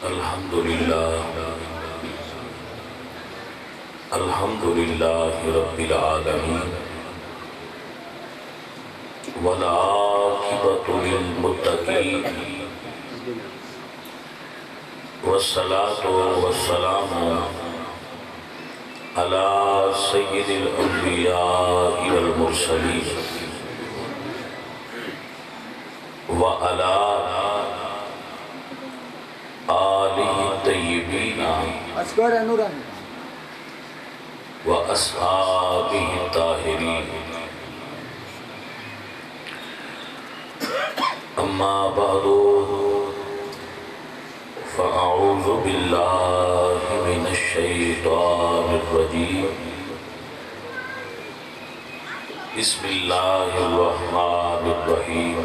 الحمد لله رب العالمين والعاقبة للمتقين والصلاة والسلام على سيد الأنبياء والمرسلين وعلى آله الطيبين وأصحابه الطاهرين أما بعد فأعوذ بالله من الشيطان الرجيم بسم الله الرحمن الرحيم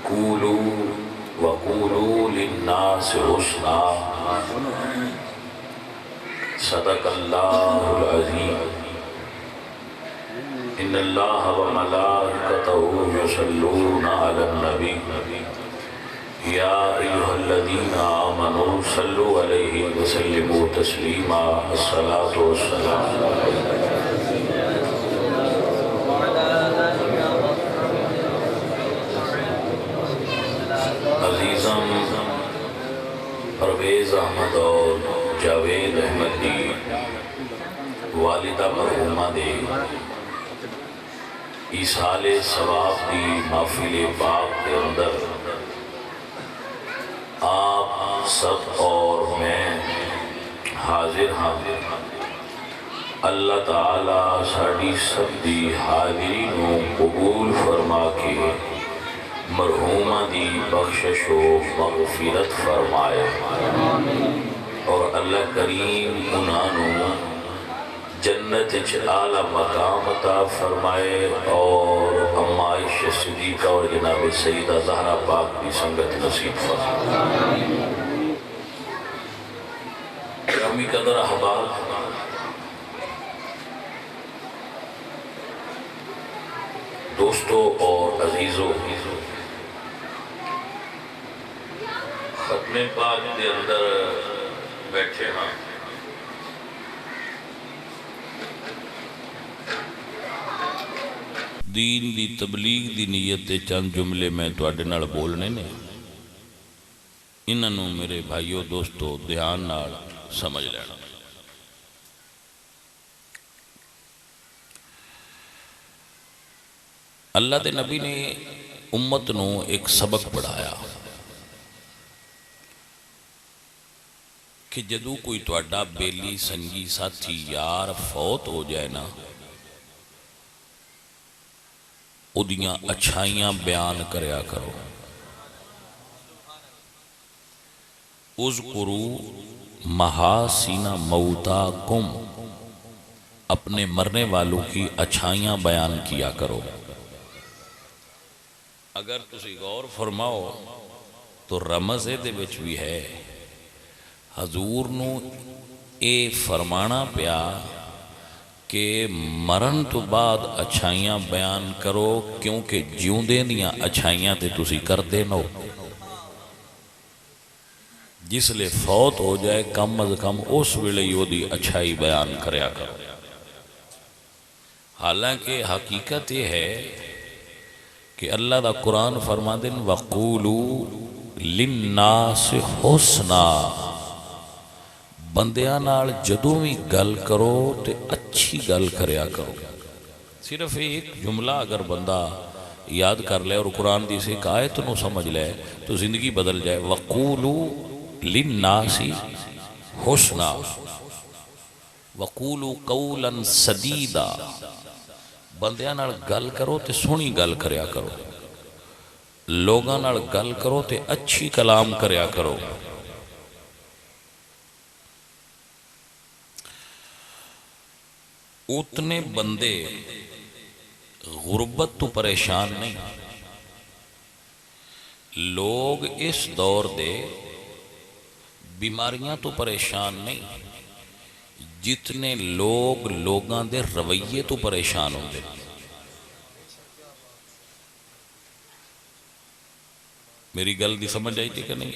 قولوا وقولوا للناس حسنا صدق الله العظيم إن الله وملائكته يصلون على النبي يا أيها الذين آمنوا صلوا عليه وسلموا تسليما الصلاة والسلام عزیزم پرویز احمد اور جاوید احمد دی والدہ مرحومہ دے ایصال ثواب دی محفل پاک کے اندر آپ سب اور میں حاضر ہیں۔ اللہ تعالیٰ ساڑی سب دی حاضری نو قبول فرما کے مرحومہ دی بخشش و مغفرت فرمائے اور اللہ کریم انہوں جنت اعلیٰ مقام عطا فرمائے اور اما عائشہ صدیقہ اور جناب سیدہ زہرا پاک کی سنگت نصیب فرمائے۔ گرامی قدر احباب، دوستو اور عزیزو، ختم پاک دے اندر بیٹھے ہاں۔ دین دی تبلیغ دی نیت دے چند جملے میں تواڈے نال بولنے نے، انہاں نوں میرے بھائیو دوستو دھیان نال سمجھ لینا۔ اللہ دے نبی نے امت نوں ایک سبق پڑھایا کہ جدو کوئی تواڈا بیلی سنگی ساتھی یار فوت ہو جائے نا، اُدیاں اچھائیاں بیان کریا کرو۔ اذکروا محاسن موتاکم، اپنے مرنے والوں کی اچھائیاں بیان کیا کرو۔ اگر تسی غور فرماؤ تو رمز دے وچ بھی ہے، حضور نو اے فرمانا پیا کہ مرن تو بعد اچھائیاں بیان کرو، کیونکہ جیوں دے دیاں اچھائیاں تے تسی کر دینو، جس لئے فوت ہو جائے کم از کم اس ویلے یو دی اچھائی بیان کریا کرو۔ حالانکہ حقیقت یہ ہے کہ اللہ دا قرآن فرما دن وَقُولُوا لِلنَّاسِ حُسْنًا، بندیاں نال جدوں بھی گل کرو تے اچھی گل کریا کرو۔ صرف ایک جملہ اگر بندہ یاد کر لے اور قرآن دی سے ایک آیت نو سمجھ لے تو زندگی بدل جائے۔ وَقُولُوا لِلنَّاسِ حُسْنًا وَقُولُوا قَوْلًا سَدِيدًا، بندیاں نال گل کرو تے سونی گل کریا کرو، لوگاں نال گل کرو تے اچھی کلام کریا کرو۔ اتنے بندے غربت تو پریشان نہیں، لوگ اس دور دے بیماریاں تو پریشان نہیں، جتنے لوگ لوگاں دے رویے تو پریشان ہوندے۔ میری گل دی سمجھ آئی تھی کہ نہیں؟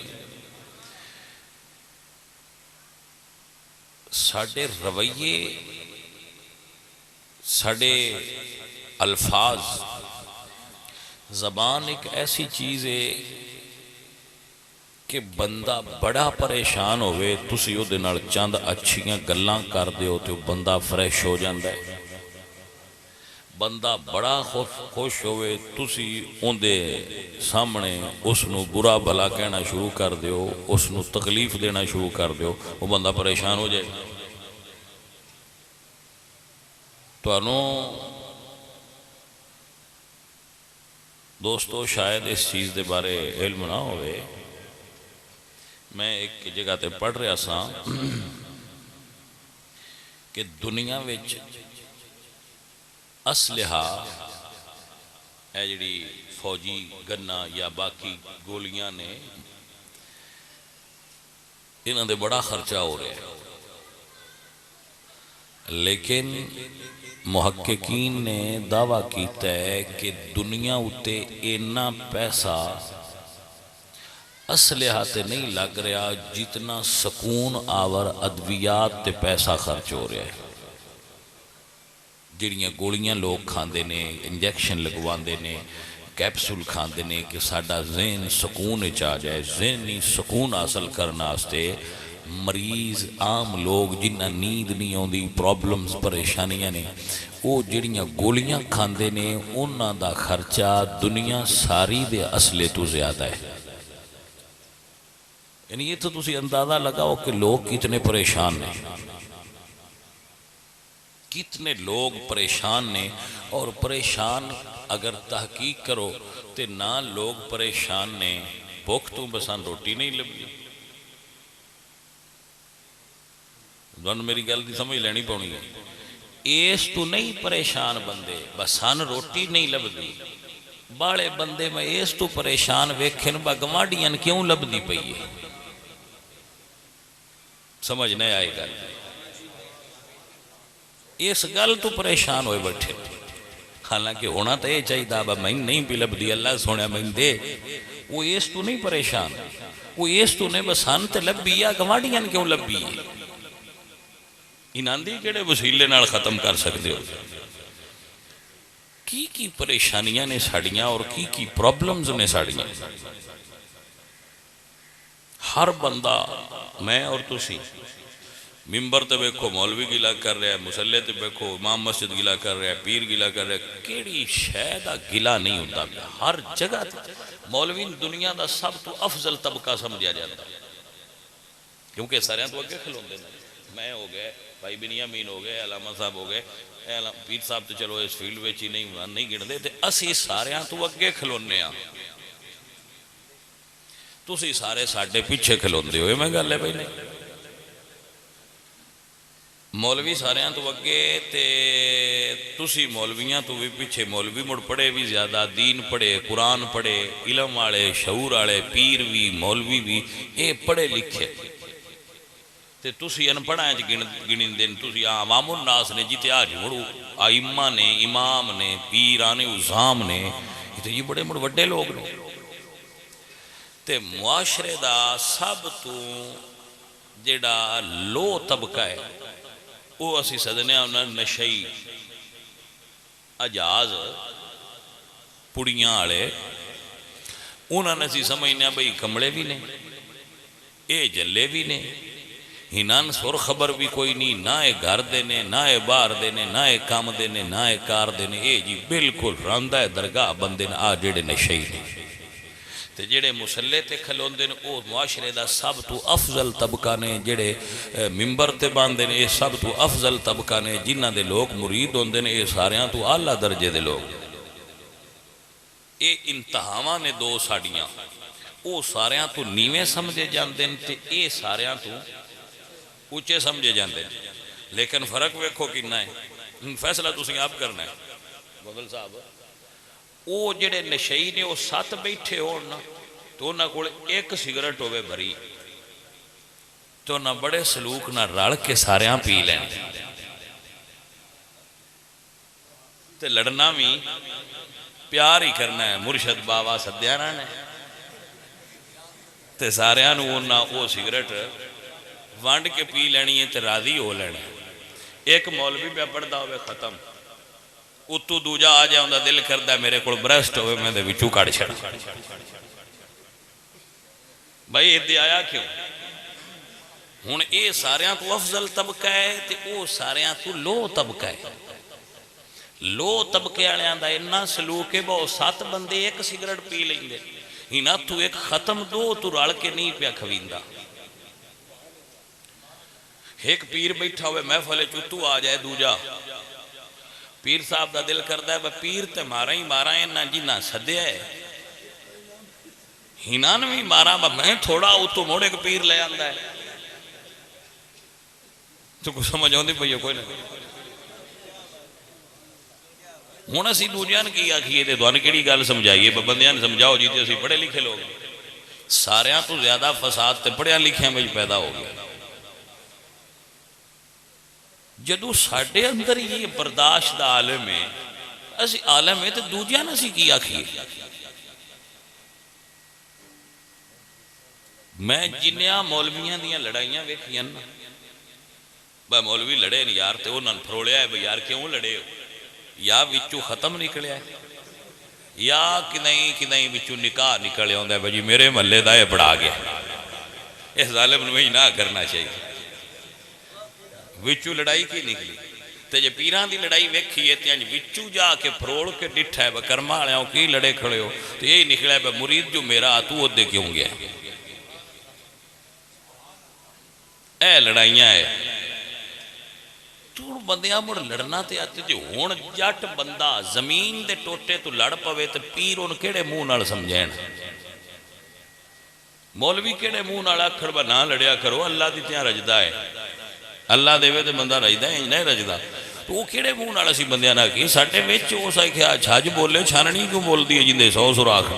ساڈے رویے، ساڈے الفاظ، زبان ایک ایسی چیز ہے کہ بندہ بڑا پریشان ہوئے تسی او دے نال چند اچھیاں گلاں کر دیو تو بندہ فریش ہو جاندہ ہے۔ بندہ بڑا خوش ہوئے تسی اون دے سامنے اس نو برا بھلا کہنا شروع کر دیو، اس نو تکلیف دینا شروع کر دیو، وہ بندہ پریشان ہو جائے۔ تو دوستو شاید اس چیز دے بارے علم نہ ہوئے، میں ایک جگہ تے پڑھ رہا سا کہ دنیا وچ اسلحہ ہے جڑی فوجی گنا یا باقی گولیاں نے، انہاں دے بڑا خرچہ ہو رہا ہے، لیکن محققین نے دعویٰ کیتا ہے کہ دنیا اتے اینا پیسہ اسلحہ تے نہیں لگ رہا جتنا سکون آور ادویات تے پیسہ خرچ ہو رہا ہے۔ جڑیاں گولیاں لوگ کھاندے نے، انجیکشن لگواندے نے، کیپسول کھاندے نے کہ ساڈا ذہن سکون چاہ جائے، ذہنی سکون حاصل کرنا واسطے مریض عام لوگ جنہ نیند نہیں ہوندی، پرابلمز پریشانیاں نے، وہ جڑیاں گولیاں کھاندے نے انہاں دا خرچہ دنیا ساری دے اصلے تو زیادہ ہے۔ یعنی یہ تو تسی اندازہ لگاؤ کہ لوگ کتنے پریشان نے، کتنے لوگ پریشان نے، اور پریشان اگر تحقیق کرو تے نہ لوگ پریشان نے بھوک تو بسان روٹی نہیں لبی۔ دونوں میری گل دی سمجھ لینی پونی ہے، اس تو نہیں پریشان بندے بسان روٹی نہیں لبدی، باڑے بندے میں اس تو پریشان ویکھن با گماڑیاں کیوں لبدی پئی ہے؟ سمجھ نہیں آئے گا، اس گل تو پریشان ہوئے بیٹھے، حالانکہ ہونا تو یہ چاہیے دا میں نہیں پی لبدی، اللہ سونے میں دے، وہ اس تو نہیں پریشان، وہ اس تو نہیں بسان تے لبی یا گماڑیاں کیوں لبی ہے؟ انہاں دی کیڑے وسیلے نال ختم کر سکتے ہو؟ کی پریشانیاں نے ساڑیاں اور کی پرابلمز نے ساڑیاں؟ ہر بندہ، میں اور تسی ممبر تے بیکھو مولوی گلا کر رہا ہے، مسلح تے بیکھو امام مسجد گلا کر رہا ہے، پیر گلا کر رہا ہے، کیڑی شہدہ گلا نہیں ہوتا پیا؟ ہر جگہ تے مولوی دنیا دا سب تو افضل طبقہ سمجھا جاتا ہے، کیونکہ سارے تو اگے کھلوندے ہیں، میں ہو گئے، بھائی بنیامین ہو گئے، علامہ صاحب ہو گئے، پیر صاحب تو چلو اس فیلڈ وچ ہی نہیں گن دے، اسی سارے تو اگے کھلونے ہاں، تسی سارے ساڈے پیچھے کھلوندے ہوئے، میں گل ہے بھائی نہیں؟ مولوی سارے تو اگے تے تسی مولویاں تو بھی پیچھے، مولوی مڑ پڑھے بھی زیادہ، دین پڑھے، قرآن پڑھے، علم والے، شعور والے، پیر بھی، مولوی بھی، اے پڑھے لکھے، تے تسی ان پڑھائیں گنن دن، تسی عوام الناس نے جیتے آج مڑو آئمہ نے، امام نے، پیران عظام نے، یہ بڑے مڑ وڈے لوگ نے، تے معاشرے دا سب تو جیڑا لو طبقہ ہے وہ اسی صدنے انہاں نشئی اجاز پڑیاں آلے، انہاں نے سی سمجھنے بھئی کمڑے بھی نے، اے جلے بھی نے، ہنان سور خبر بھی کوئی نہیں، نہ اے گھر دینے، نہ اے بار دینے، نہ اے کام دینے، نہ اے کار دینے، اے جی بالکل راندہ درگاہ بندے نے آ جڑے نشئی نے، تے جڑے مسلح تے کھلوندے نے او معاشرے دا سب تو افضل طبقہ نے، جڑے ممبر تے باندے نے اے سب تو افضل طبقہ نے، جنہ دے لوگ مرید ہوندے نے اے ساریاں تو اعلیٰ درجے دے لوگ، اے انتہاواں نے دو ساڑیاں، او ساریاں تو نیویں سمجھے جاندے نے تے اے ساریاں تو اونچے سمجھے جاندے نے، لیکن فرق ویکھو کتنا ہے، فیصلہ تسی آپ کرنا ہے بدل صاحب، وہ جڑے نشئی نے وہ 7 بیٹھے ہونا تو انہاں کول ایک سگریٹ ہوئے بھری تو نہ بڑے سلوک نہ رڑ کے ساریاں پی لیں تے لڑنا بھی پیار ہی کرنا ہے، مرشد بابا سدیانا نے تے ساریاں نوں وہ سگریٹ ونڈ کے پی لینی ہے تے راضی ہو لینا. ایک مولوی پہ پڑھتا ہوئے ختم اتو دوجا آ جائے انہوں دل کرتا میرے کو برسٹ ہوئے میں دے وچوں کڑ چھڑا. بھائی ادھے آیا کیوں؟ ہوں اے ساریاں تو افضل طبقہ ہے تے او ساریاں تو لو طبقہ ہے. لو طبقے والوں دا اتنا سلوک ہے بہت 7 بندے ایک سگریٹ پی لیں گے ہی نہ تو ایک ختم دو تو رل کے نہیں پیا کھویندا. ایک پیر بیٹھا ہوئے محفل چتو آ جائے دوجا پیر صاحب دا دل کردا ہے پیر تے مارا ہی مارا ہے نہ جی نہ سدیا ہے ہنان بھی مارا میں تھوڑا اتو موڑے کے پیر لے آندا ہے. تو کچھ سمجھ آتی پی کوئی نہیں. ہوں اسی دوجیا نے کی آخیے تو تمہیں کہڑی گل سمجھائیے بندیاں نے سمجھاؤ جی اسی پڑھے لکھے لوگ سارا تو زیادہ فساد تے پڑھیا لکھیا میں پیدا ہو گیا. جدو ساڈے اندر یہ برداشت دا عالم ہے اسی عالم ہے تو دوجیا نے اسی کی آخیے. میں جنیا مولویاں دیاں لڑائیاں ویکھیاں نا بھائی مولوی لڑے نہیں یار تو انہوں نے پھروڑیا ہے بھائی یار کیوں لڑے ہو یا وچوں ختم نکلیا ہے یا کدیں وچوں نکاح نکلیا ہوندا ہے بھائی میرے محلے دا یہ بڑھا گیا. اس ظالم نوں نہ کرنا چاہیے. وچوں لڑائی کی نکلی تے جے پیراں دی لڑائی ویکھی ہے تے وچوں جا کے پھروڑ کے ڈٹھا ہے کرما والےوں کی لڑے کھڑے ہو تے یہی نکلا ہے مرید جو میرا تو اودے کیوں گیا. اے لڑائیاں ہے تو بندیاں مڑ لڑنا تے آتے جو ہون جٹ بندہ زمین دے ٹوٹے تو لڑ پوے تے پیر ان کیڑے منہ نال سمجھین مولوی کیڑے منہ نال آکھڑ با نہ لڑیا کرو اللہ دی تیاں رجدا ہے اللہ دے وے تے بندہ رجدا ہے نہیں رجدا تو وہ کیڑے منہ نال اسی بندیاں نہ کی ساڈے وچ او سا کہ چھج بولے چھاننی کیوں بولدی ہے جیندے 100 سوراخ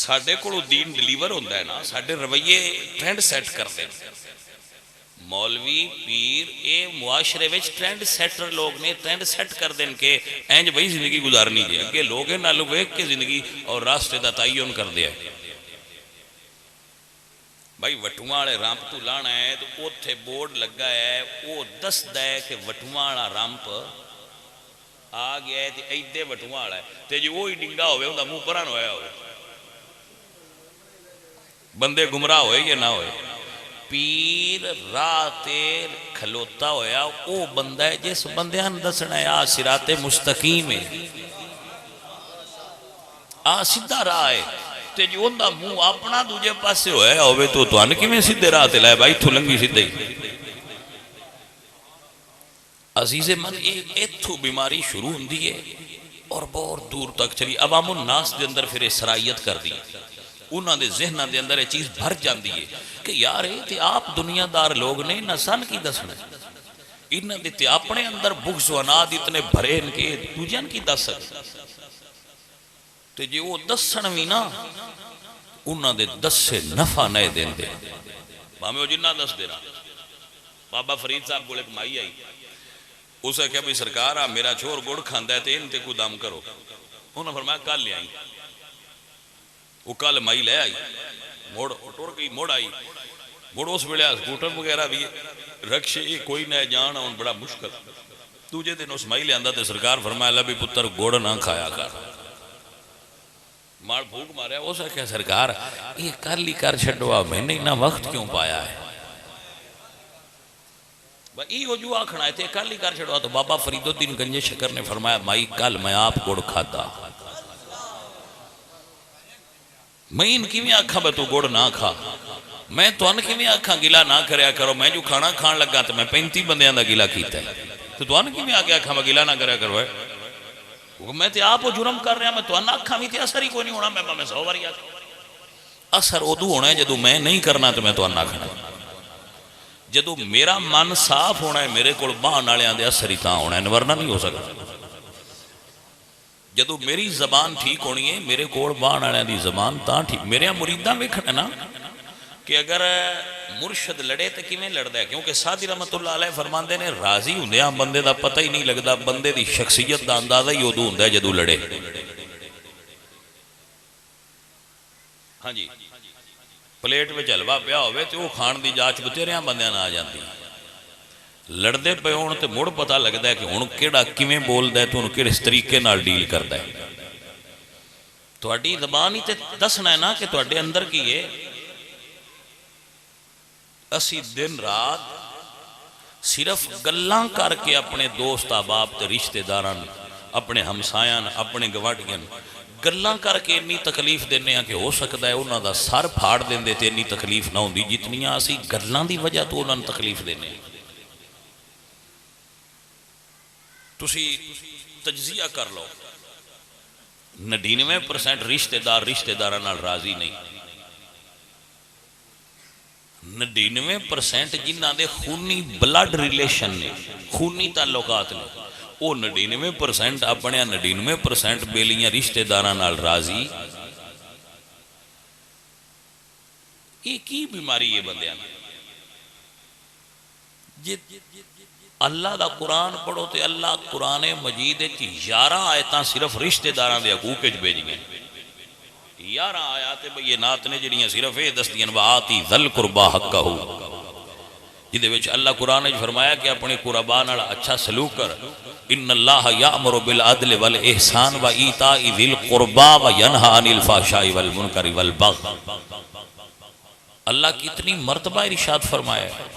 ساڈے کولوں دین ڈلیور ہوندا ہے نا ساڈے رویے ٹرینڈ سیٹ کردے مولوی پیر اے معاشرے وچ ٹرینڈ سیٹر لوگ نے ٹرینڈ سیٹ کر دیں کہ اینج بھائی زندگی گزارنی ہے اگے لوگ نالوں ویکھ کے زندگی اور راستے دا تعین کر دیا بھائی وٹواں والے رامپ تو لانا ہے تو اوتھے بورڈ لگا ہے وہ دسدا ہے کہ وٹواں والا رامپ آ گیا ہے تے ایدے وٹواں والا ہے تے جو وہی ڈنگا ہوئے اوندا منہ پران ہویا ہوئے بندے گمراہ ہوئے یا نہ ہوئے. پیر راہ تے کھلوتا ہویا او بندہ ہے جس بندیاں دسنا ہے آ صراط مستقیم ہے آ سیدھا راہ ہے تے جو اوندا منہ اپنا دوجے پاسے ہویا ہوئے تو تواں کیویں سیدھے راہ تے لائے بھائی تھو لنگی سیدھے عزیز من ایتھو بیماری شروع ہوندی ہے اور بہت دور تک چلی عوام الناس دے اندر پھر اسرائیت کر دی انہاں دے ذہناں دے اندر یہ چیز بھر جاندی ہے کہ یار تے آپ دنیا دار لوگ نے نہ سن کی دسنا انہاں دے تے اپنے اندر بغض و عناد اتنے بھرے ان کے دوجیاں کی دس تے جے وہ دسن وی نا انہاں دے دس سے نفع نہ دین دے بھاویں وہ جنہ دس دے رہا. بابا فرید صاحب کو ایک مائی آئی اسے کہا بھئی سرکار آ میرا چھور گڑ کھاندا ہے تے ان تے کو دم کرو انہوں نے فرمایا کل لے آئی وہ کل مائی لے آئی موڑ ٹور گئی موڑ آئی موڑ اس ویلے سکوٹر وغیرہ بھی رکشے کوئی نہ جان ان بڑا مشکل دوجے دن اس مائی لے آندا تے سرکار فرمایا لبی پتر گڑ نہ کھایا کر مار بھوک ماریا اسے کہا سرکار یہ کل ہی کر چھڈوا میں نے اتنا وقت کیوں پایا ہے ای ہو جو آکھنا ہے تے کل ہی کر چھڈوا تو بابا فرید الدین گنج شکر نے فرمایا مائی کل میں آپ گڑ کھاتا میں ان کی بھی آکھا بے تو گوڑ نہ کھا میں تو ان کی بھی آکھا گلا نہ کریا کرو میں جو کھانا کھان لگا تو میں 35 بندیاں دا گلا کیتا ہے تو ان کی بھی آکھا آکھا میں گلا نہ کریا کرو ہے میں تے آپ جرم کر رہا میں تو ان آکھا بھی تے اثر ہی کوئی نہیں ہونا میں 100 باری آکھا اثر ادو ہونا ہے جدو میں نہیں کرنا تو میں تو ان آکھنا جدو میرا من صاف ہونا ہے میرے کول باہن والےاں دے اثر ہی تاں ہونا ہے ورنہ نہیں ہو سکتا جدو میری زبان ٹھیک ہونی ہے میرے کوڑ بان آنے دی زبان تاں ٹھیک میرے مریداں ویکھنا نا کہ اگر مرشد لڑے تو کیویں لڑدا ہے کیونکہ سادی رحمت اللہ علیہ فرماندے نے راضی ہوندیاں بندے دا پتہ ہی نہیں لگدا بندے دی شخصیت دا اندازہ ہی ادو ہوندا ہے جدو لڑے ہاں جی پلیٹ میں حلوا پیا ہوئے تو وہ کھان دی جاچ بتھیریاں بندیاں نہ آ جاتی لڑتے پے ہون تے مڑ پتہ لگتا ہے کہ ہن کیڑا کیویں بولدا ہے تے ہن کس طریقے نال ڈیل کردا ہے تہاڈی زبان ہی تے دسنا ہے نا کہ تہاڈے اندر کی ہے اسی دن رات صرف گلاں کر کے اپنے دوست احباب تے رشتہ داراں اپنے ہمسایاں اپنے گواڈیاں گلاں کر کے اتنی تکلیف دینے ہیں کہ ہو سکتا ہے انہاں دا سر پھاڑ دیندے تے اتنی تکلیف نہ ہوندی جتنیاں اسی گلاں دی وجہ تو انہاں تکلیف دینے ہیں تسی تجزیہ کر لو 99% رشتہ داراں نال راضی نہیں 99% جنہاں دے خونی بلڈ ریلیشن نے خونی تعلقات نے وہ 99% اپنے 99% بیلیاں رشتہ داراں نال راضی یہ کی بیماری ہے بندیاں اللہ دا قرآن پڑھو تے اللہ قرآن مجید 11 آیتاں صرف رشتہ داراں دے حقوق وچ بھیج گئے 11 آیات بینات نے جڑیاں صرف یہ دستیاں وآتی ذل قربا حقہ جدے وچ اللہ قرآن نے فرمایا کہ اپنے قربا نال اچھا سلوک کر ان اللہ یامر بالعدل والاحسان وایتاء ذی القربا وینہی عن الفحشاء والمنکر والبغی اللہ کتنی مرتبہ ارشاد فرمایا ہے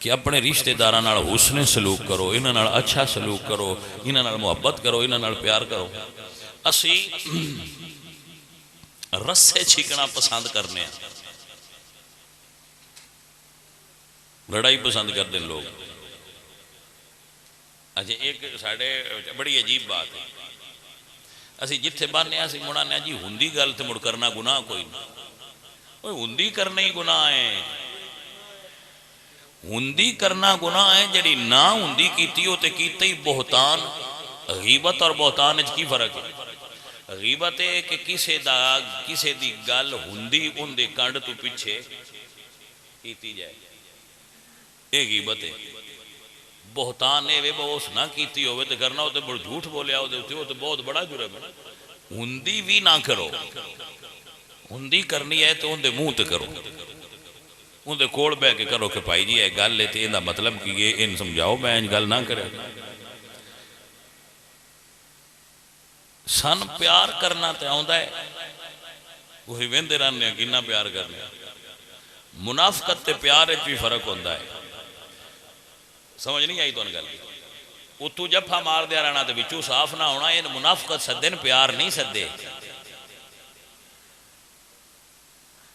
کہ اپنے رشتہ داراں نال حسن سلوک کرو انہاں نال اچھا سلوک کرو انہاں نال محبت کرو انہاں نال پیار کرو اسی رسے چھکنا پسند کرنے ہیں لڑائی پسند کرتے ہیں لوگ اچھا ایک ساڑھے بڑی عجیب بات ہے اسی جتھے بانے اسی مڑانے جی ہندی گل تے مڑ کرنا گناہ کوئی نہیں ہندی کرنا ہی گناہ ہے ہندی کرنا گناہ ہے جڑی نہ ہندی کیتی ہو تے کیتے ہی بہتان غیبت اور بہتان اچھ کی فرق ہے غیبت ہے کہ کسے دی گل ہندی ان دے کانڈ تو پیچھے کیتی جائے یہ غیبت ہے بہتان ہے وہ بہت نہ کیتی ہوئے تے کرنا ہوتے بڑھ جھوٹ بولیا ہوتے ہو تو بہت بڑا جرم ہے ہندی بھی نہ کرو ہندی کرنی ہے تو ان دے منہ تے کرو ان دے کوڑ بے کے کرو کہ پائی جی ہے گل لیتے ان دا مطلب کہ یہ ان سمجھاؤ میں ان گل نہ کرے سن پیار کرنا تے آؤں ہے وہی ویندے رہنے ہیں کنا پیار کرنے منافقت تے پیار ہے بھی فرق ہوندہ ہے سمجھ نہیں آئی تو ان گل وہ تو جفا مار دیا رہنا تے بچو صاف نہ ہونا یہ منافقت سدن پیار نہیں سدے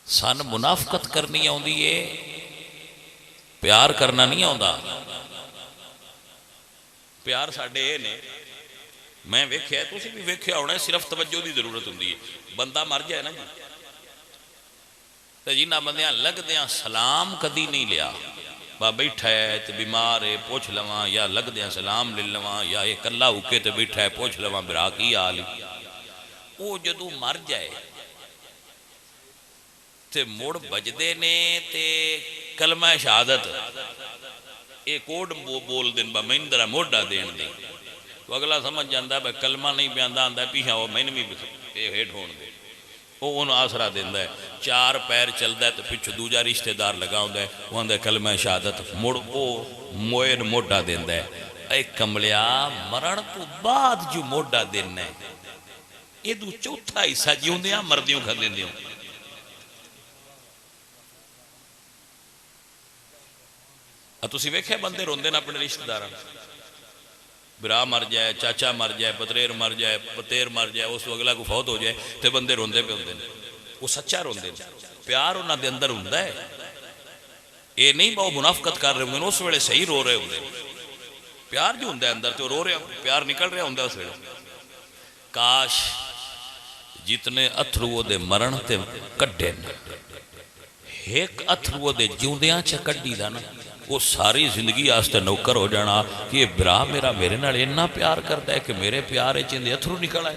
سن منافقت کرنی آؤں ہے پیار کرنا نہیں آؤں پیار ساڑھے اے نے میں ویکھیا ہے تو اسی بھی ویکھیا ہونا ہے صرف توجہ دی ضرورت ہوندی ہے بندہ مر جائے نا جی تو جنہ بندیاں لگ دیاں سلام کدی نہیں لیا با بیٹھا ہے تو بیمار ہے پوچھ لواں یا لگ دیاں سلام لے لواں یا ایک اللہ ہوکے تو بیٹھا ہے پوچھ لواں برا کی آلی وہ جدو مر جائے تے موڑ بجدے نے تے کلمہ شہادت ایک کوڈ بول دن با مہندرہ موڑا دین دیں تو اگلا سمجھ جاندہ ہے کلمہ نہیں پیاندہ آندہ ہے پیچھا وہ میں بھی ہیٹ ہون دے وہ انہوں آسرہ دیندہ ہے چار پیر چل دا ہے تو پچھو دوجہ رشتہ دار لگاؤں دے وہ اندہ کلمہ شہادت مڑ وہ موئر موڑا دیندہ ہے اے کملیا مرن تو بعد جو موڑا دیندہ ہے یہ دو چوتھا حصہ جیوں دیا مردیوں کھا دیندیوں تسی ویکھے بندے روندے نا اپنے رشتہ داراں برا مر جائے چاچا مر جائے پتریر مر جائے پتیر مر جائے اس اگلا کو فوت ہو جائے تے بندے روندے پہ ہوندے وہ سچا روندے پیار انہاں دے اندر ہوندہ ہے یہ نہیں باؤ منافقت کر رہے ہوں اس ویلے صحیح رو رہے ہوں پیار جو ہوندہ ہے اندر تو رو رہے پیار نکل رہے ہوندہ اس ویلے کاش جتنے اتھرو دے مرن تے کڈے ایک اتھرو دے جیوندیاں چا کڈی دا نا وہ ساری زندگی آستے نوکر ہو جانا کہ یہ برا میرے نال اتنا پیار کرتا ہے کہ میرے پیارے چندے اتھرو نکل آئے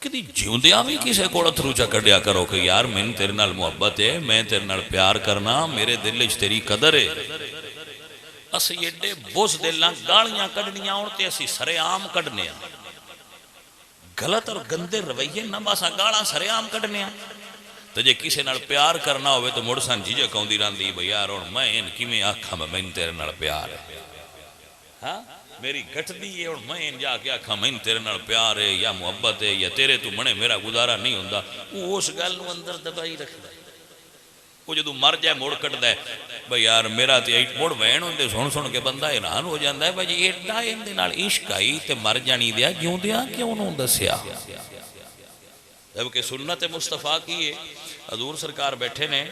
کدی جیوندیاں بھی کسے کو اتھرو چا کڈیا کرو کہ یار میں تیرے نال محبت ہے میں تیرے نال پیار کرنا میرے دل اچ تیری قدر ہے اسی ایڈے بوز دلاں گالیاں کڈنیاں ہوتے اسی سرے عام کڈنے غلط اور گندے رویے نہ بس گالاں سریام کڈنے تو جے کسی نال پیار کرنا ہوئے تو مڑ سان جھجک آندی رہندی بھئی یار ہن میں کیویں آکھاں مینوں تیرے نال پیار ہے ہاں میری گھٹ دی ہے ہن میں جا کے آکھاں مینوں تیرے نال پیار ہے یا محبت ہے یا تیرے تو بنے میرا گزارا نہیں ہوندا وہ اس گل نوں اندر دبائی رکھدا ہے وہ جدوں مر جائے مڑ کٹدا ہے بھئی یار میرا تے مڑ وین ہوندے سن کے بندہ حیران ہو جاندا ہے بھئی ایڈا ان دے نال عشق آئی تے مر جانی دیا جیوندیاں کیوں نوں دسیا جبکہ سنت مصطفیٰ کی ہے حضور سرکار بیٹھے نے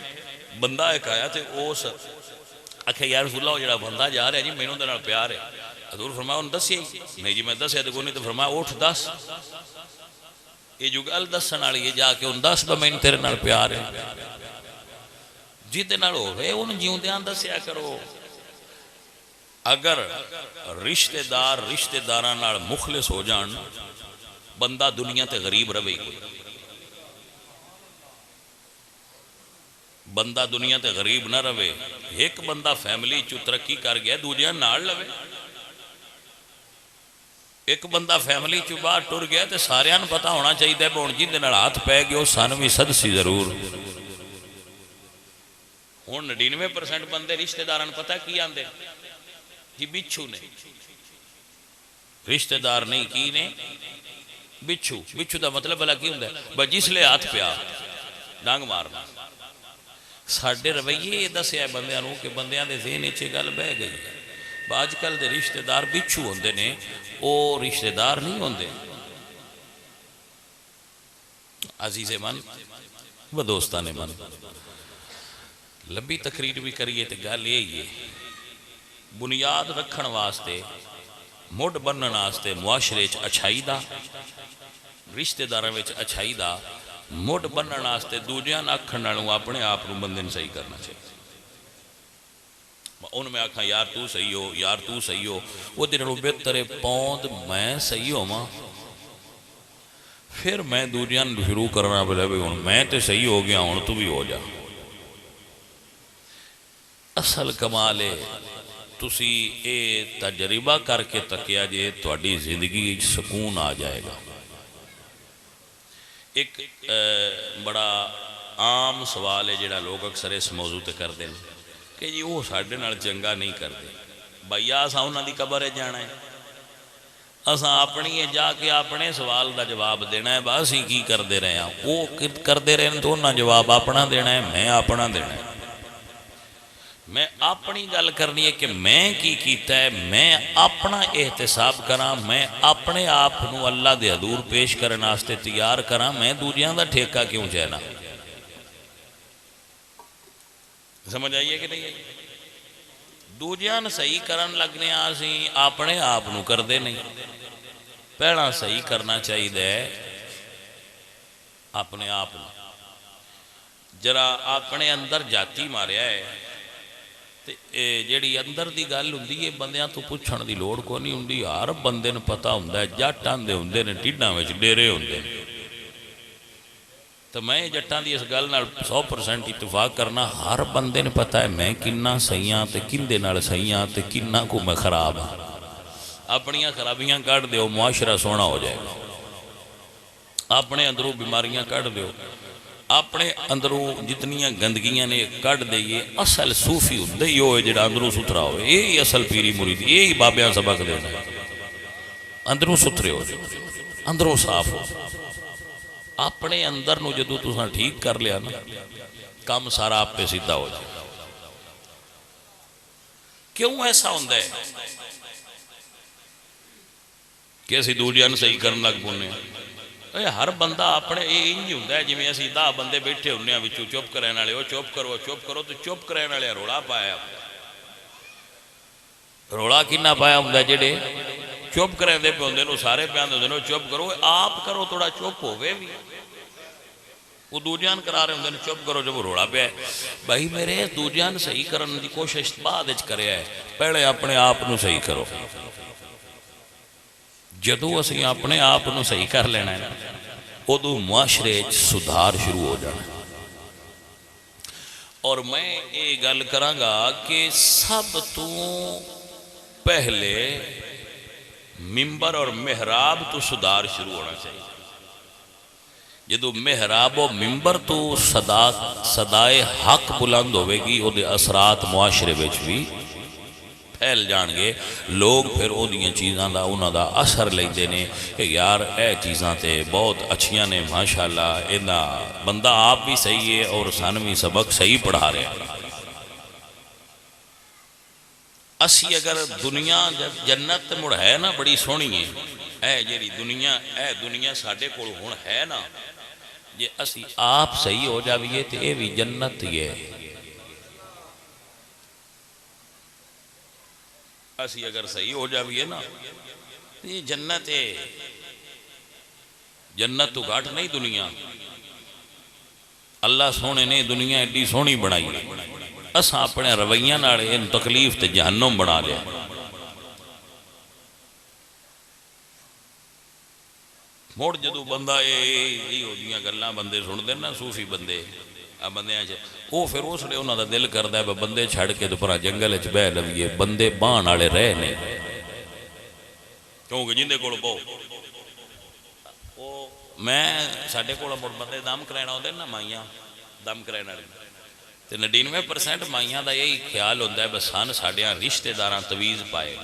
بندہ ایک آیا تے اس آکھے یا رسول اللہ جڑا بندہ جا رہا جی مینوں دے نال پیار ہے حضور فرمایا انہوں دسیا نہیں جی میں دسیا تو کوئی نہیں تو فرمایا اٹھ دس یہ جو گل دسن والی ہے جا کے ان دس مینوں تیرے نال پیار ہے جہدے نال ہوے انہوں جیوندیاں دسیا کرو اگر رشتہ داراں نال مخلص ہو جان بندہ دنیا تے غریب رہے کوئی بندہ دنیا تے غریب نہ رہے ایک بندہ فیملی چو ترقی کر گیا دوجیاں نال لوے ایک بندہ فیملی چو باہر ٹر گیا تے ساریاں پتہ ہونا چاہیے کہ ہن جہدے نال ہاتھ پے گئے سانو بھی صدسی ضرور ہن 99% بندے رشتہ داراں پتہ کی آندے جی بچھو نے رشتہ دار نہیں کی نے بچھو دا مطلب بلا کی ہوندا ہے بس جس لے ہاتھ پیا ڈانگ مارنا ساڈے رویے یہ دسیا بندیاں نوں کہ بندیاں دے ذہن وچ گل بہ گئی اج کل دے رشتہ دار بچھو ہوندے نے او رشتہ دار نہیں ہوندے عزیز من و دوستان من لمبی تقریر بھی کریے تو گل یہی ہے بنیاد رکھن واسطے مڈ بنن واسطے معاشرے اچھائی دا رشتہ داراں وچ اچھائی دا مڈ بنن واسطے دوجیاں آکھن نالوں اپنے آپ نوں بندے نوں صحیح کرنا چاہیے ان میں آکھاں یار تو صحیح ہو یار تو صحیح ہو وہ دے نالوں بہتر ہے پوند میں صحیح ہوواں پھر میں دوجیاں نوں شروع کرنا پہلے بھی ہن میں تے صحیح ہو گیا ہن تو بھی ہو جا اصل کمال ہے تسی اے تجربہ کر کے تکیا جے تہاڈی زندگی سکون آ جائے گا ایک بڑا عام سوال ہے جڑا لوگ اکثر اس موضوع تے کردے ہیں کہ جی وہ ساڈے نال چنگا نہیں کرتے بھائی اساں انہاں دی قبر ہے جانا ہے اساں اپنی جا کے اپنے سوال دا جواب دینا ہے بس ہی کی کردے رہے ہیں وہ کردے رہے ہیں تو انہاں جواب اپنا دینا ہے میں اپنا دینا ہے میں اپنی گل کرنی ہے کہ میں کی کیتا ہے میں اپنا احتساب کراں میں اپنے آپ نو اللہ دے حضور پیش کرن واسطے تیار کراں میں دوجیاں دا ٹھیکہ کیوں چاہنا سمجھ آئیے کہ نہیں دوجیاں صحیح کرن لگنے آسی اپنے آپ نو کردے نہیں پہلا صحیح کرنا چاہیے اپنے آپ نو جرا اپنے اندر جاتی ماریا ہے جیڑی اندر دی گل ہوندی ہے بندیاں تو پوچھن دی لوڑ کو نہیں ہوندی ہر بندے نوں پتہ ہوندا ہے جٹ آندے ہوندے نے ٹھڈاں وچ ڈیرے ہوندے نے تو میں جٹاں دی اس گل نال 100% اتفاق کرنا ہر بندے نے پتہ ہے میں کنا صحیح ہاں تے کندے نال صحیح ہاں تے کنا کو میں خراب ہاں اپنیاں خرابیاں کڈ دیو معاشرہ سونا ہو جائے گا اپنے اندروں بیماریاں کڈ دیو اپنے اندروں جتنیاں گندگیاں نے کڈ دئیے اصل صوفی ہوندے ہی ہوئے جڑا اندروں ستھرا ہوئے یہی اصل پیری مرید یہی بابیاں سبق دینا اندروں ستھرے ہو اندروں صاف ہو اپنے اندر نو جدو تساں ٹھیک کر لیا نا کام سارا آپ پہ سیدھا ہو جائے کیوں ایسا ہوندہ ہے کیسی دوجیاں صحیح کرن لگ پونے ہر بندہ اپنے انج ہوندہ ہے جی میں اسی 10 بندے بیٹھے ہونے ہیں وچوں چپ کرنے والے ہو چپ کرو تو چپ کرنے والے روڑا پایا روڑا کنا پایا ہوندہ ہے جڑے چپ کرنے دے پہ ہوندے نو سارے پیان دے نو چپ کرو آپ کرو تھوڑا چپ ہوئے بھی وہ دوجیان کرا رہے ہوندے نو چپ کرو جب روڑا پہ ہے بھائی میرے دوجیان صحیح کرنے دی کوشش بعد اچ کرے ہے پہلے اپنے آپ نو صحیح کرو جدو اسی اپنے آپ نو صحیح کر لینا ہے ادو معاشرے سدھار شروع ہو جانا اور میں یہ گل کراں گا کہ سب تو پہلے ممبر اور محراب تو سدھار شروع ہونا چاہیے جدو محراب و ممبر تو صدائے حق بلند ہوئے گی وہ دے اثرات معاشرے وچ بھی پھیل جان گے. لوگ پھر وہ دیاں چیزاں دا انہاں دا اثر لیندے نے کہ یار اے چیزاں تے بہت اچھیاں نے ماشاءاللہ اینا بندہ آپ بھی صحیح ہے اور سن بھی سبق صحیح پڑھا رہے ہیں. اسی اگر دنیا جنت مڑ ہے نا بڑی سونی ہے اے جیڑی دنیا ساڈے کول ہن ہے نا جے اسی آپ صحیح ہو جاویے تے اے بھی جنت ہی ہے. اسی اگر صحیح ہو جاویے نا یہ جنت ہے. جنت تو گھٹ نہیں دنیا. اللہ سونے نے دنیا ایڈی سونی بنائی ہے اساں اپنے رویہ نال ان تکلیف تے جہنم بنا لیا. موڑ جدو بندہ یہ ہو جیاں گلاں بندے سن دے نا صوفی بندے بندیاں وہ پھر اس لیے انہوں دا دل کردا ہے بندے چھڑ کے دوپہر جنگل وچ بہ لویے. بندے بہن والے رہے نے کیونکہ جندے کول بہو وہ میں ساڈے کول مڑ بندے دم کرانا ہوندے نا مائیاں دم کرانا تے 99% مائیاں دا یہی خیال ہوتا ہے بس سن ساڈیاں رشتے داراں تویز پائے.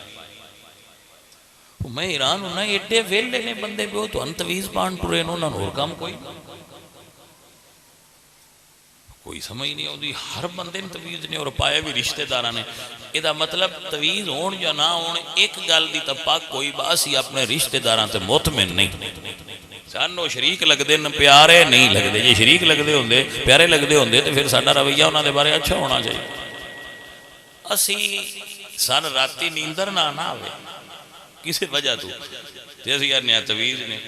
میں حیران ہونا ایڈے ویلے نے بندے بھی تو تویز پان ٹرے انہوں نے اور کام کوئی سمجھ نہیں ہوتی. ہر بندے نے تویز نے اور پائے بھی رشتے داراں نے. یہ مطلب تویز ہون یا نہ ہون ایک گل دی تپا کوئی باسی اپنے رشتے داراں تے مطمئن نہیں. سانو شریک لگتے پیارے نہیں لگتے. جی شریک لگتے ہوندے پیارے لگتے ہوندے تو پھر ساڈا رویہ انہاں دے بارے اچھا ہونا چاہیے. اسی سن راتی نیندر نہ آوے کسی وجہ تو تے اسی آنے تویز نے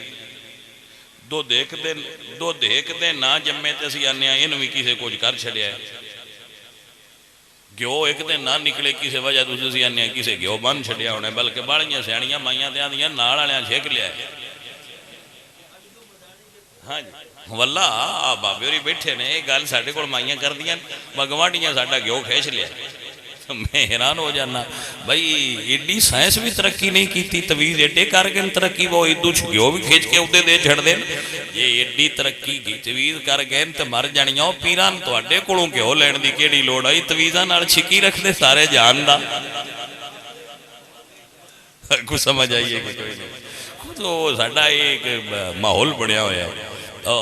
دو دیکھتے نہ جمے تے اسی آنے انہوں بھی کسی کچھ کر چھڑیا ہے. گیو ایک دن نہ نکلے کسی وجہ تو اسی آنے کسی گیو بن چھڑیا ہونا. بلکہ باڑیاں سیاڑیاں مائیاں دیاں دیاں نال والیاں چھک لیا ہے. ہاں جی واللہ بابے ہوری بیٹھے نے یہ گل ساڈے کول مائیاں کر دیاں گواڈیاں ساڈا گیو کھینچ لیا. میں حیران ہو جانا بھائی ایڈی سائنس بھی ترقی نہیں کیتی تویز ایڈے کر کے ترقی وہ ادو گیو بھی کھینچ کے ادھے دے چھڑ دین. یہ ایڈی ترقی کی تویز کر گئے تو مر جانیاں پیران تواڈے کولوں گیو لین دی کیڑی لوڑ آئی. تویزاں نال چھکی رکھ دے سارے جان دا کچھ سمجھ آئیے کہ کوئی نہیں. تو ساڈا ایک ماحول بنیا ہوا ہے.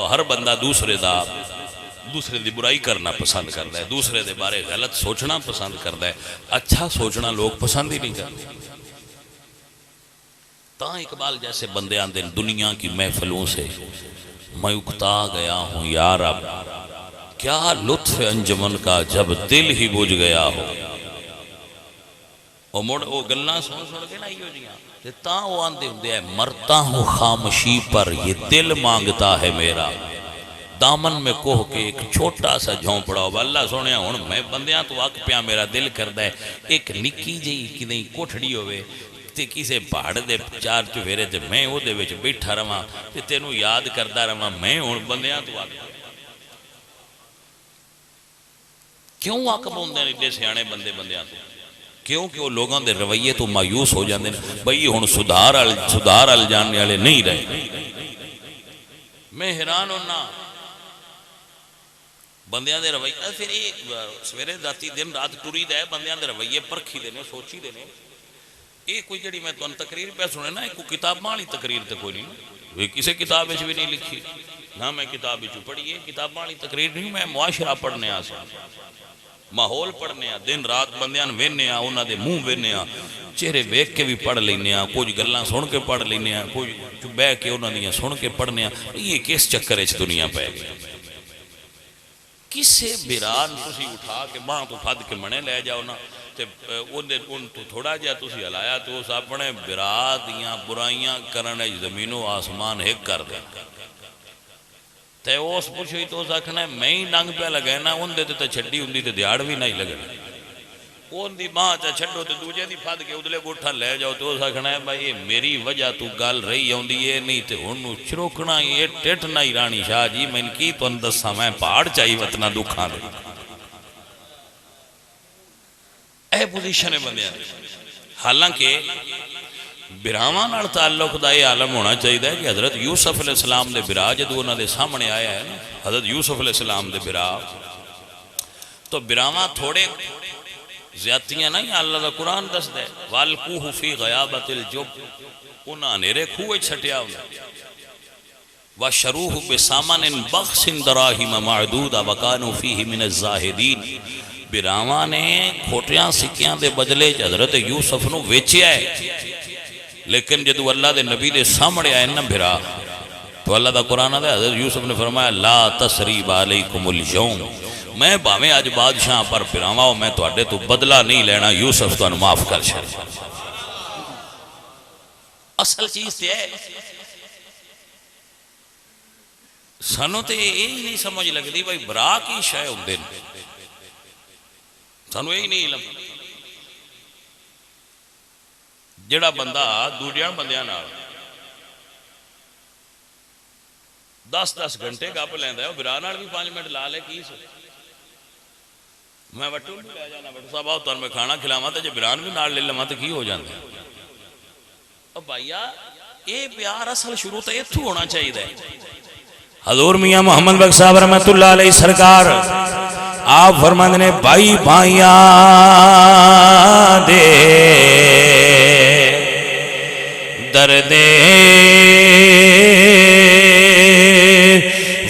ہر بندہ دوسرے دی برائی کرنا پسند کرتا ہے. دوسرے دے بارے غلط سوچنا پسند کرتا ہے. اچھا سوچنا لوگ پسند ہی نہیں کرتے. تا اقبال جیسے بندے آندے دنیا کی محفلوں سے میں اکتا گیا ہوں یا رب کیا لطف انجمن کا جب دل ہی بجھ گیا ہو. وہ مڑ وہ گلاں سن کے نہ ہو جیاں تا وہ آندے ہوندے ہیں مرتا ہوں خاموشی پر یہ دل مانگتا ہے میرا. دامن میں کوہ کے ایک چھوٹا سا جھونپڑا ہو. اللہ سونے ہوں میں بندیاں تو آگ پیا میرا دل کردا ہے ایک نکی جی کی نہیں کوٹھڑی ہوئے تے کسے پہاڑ دے چار چفیرے تے میں وہ دے وچ بیٹھا رہا تے تینوں یاد کردا رہا. میں ہوں بندیاں تو آگ کیوں آگ پوندے ہیں ایڈے سیانے بندیاں تو کیونکہ وہ لوگوں دے رویے تو مایوس ہو جاندے ہیں بھئی ہن سدھار ال جاننے والے نہیں رہے. میں حیران ہونا بندیاں دے رویے پھر سویرے راتی دن رات ٹری دے بندیاں دے رویے پرکھی دے نے سوچی دے نے. یہ کوئی جڑی میں تمہیں تقریر پہ سنے نا کوئی کتاباں والی تقریر تے کوئی نہیں کسی کتاب بھی نہیں لکھی نہ میں کتاب پڑھی ہے. کتاباں والی تقریر نہیں میں معاشرہ پڑھنے آسا ماحول پڑھنے دن رات بندیاں وینے انہاں دے منہ وینے چہرے ویکھ کے بھی پڑھ لینے کچھ گلاں سن کے پڑھ لینے کچھ بہ کے انہاں دیاں سن کے پڑھنے. یہ کس چکر وچ دنیا پہ گئی. کسے بران تسی اٹھا کے باں تو پھد کے منے لے جاؤ نا تے ان تو تھوڑا جہا تسی ہلایا تو اس اپنے برا دیاں برائیاں کرنے زمین و آسمان ایک کر دیں تے اس پوچھوئی تو اس آکھنا میں ہی ننگ پہ لگے نا ان دے تے چھڑی ہوں دی تے دیاڑ بھی نہیں لگنا. ان دی ماں چا چھڑو تے دوجہ دی پھد کے ادلے گوٹھا لے جاؤ تو اس آکھنا ہے بھائی میری وجہ تو گال رہی ہوں دی یہ نہیں تے انہوں چروکنا یہ ٹیٹ نہیں رانی شاہ جی میں کی تو اندسا میں پہاڑ چاہی وطنا دکھا دے. اے پوزیشن بندیاں حالانکہ براواں نال تعلق دا یہ عالم ہونا چاہیے کہ حضرت یوسف علیہ السلام دے برا جدو انہوں دے سامنے آیا ہے نا حضرت یوسف علیہ السلام دے برا تو براواں تھوڑے زیادتیاں نہیں اللہ دا قرآن دس دے وَالْقُوهُ فِي غَيَابَةِ الْجُبِّ انہاں نیرے کھوئے چھٹیا ہوئے وَشَرُوهُ بِسَامَنٍ بَخْسٍ دَرَاهِمَ مَعْدُودَ وَكَانُوا فِيهِ مِنَ الزَّاهِدِينَ براواں نے کھوٹیاں سکیاں دے بدلے حضرت یوسف نو ویچیا ہے لیکن جدو اللہ دے نبی دے سامنے آئے نا بھرا تو اللہ دا قرآن دے حضرت یوسف نے فرمایا لا تسریب علیکم اليوم میں باویں آج بادشاہ پر پراواں میں تو اڈے تو بدلہ نہیں لینا یوسف تو انو معاف کر چھڑ اصل چیز تے ہے سانو تے یہی نہیں سمجھ لگ دی بھائی برا کی شے ہوندے سانو یہی نہیں علم جڑا بندہ دوجیاں بندیاں نال 10-10 گھنٹے گپ لیندا ہے برا نال بھی 5 منٹ لا لے کی سو میں وٹو بھی لے جانا وٹو صاحب آؤ تر میں کھانا کھلاواں تے جے بران بھی نال لے لواں تے کی ہو جاندا او بھائیا اے پیار اصل شروع تے ایتھوں ہونا چاہیے حضور میاں محمد بخش صاحب رحمۃ اللہ علیہ سرکار آپ فرماندے نے بھائی بھائیاں دے درد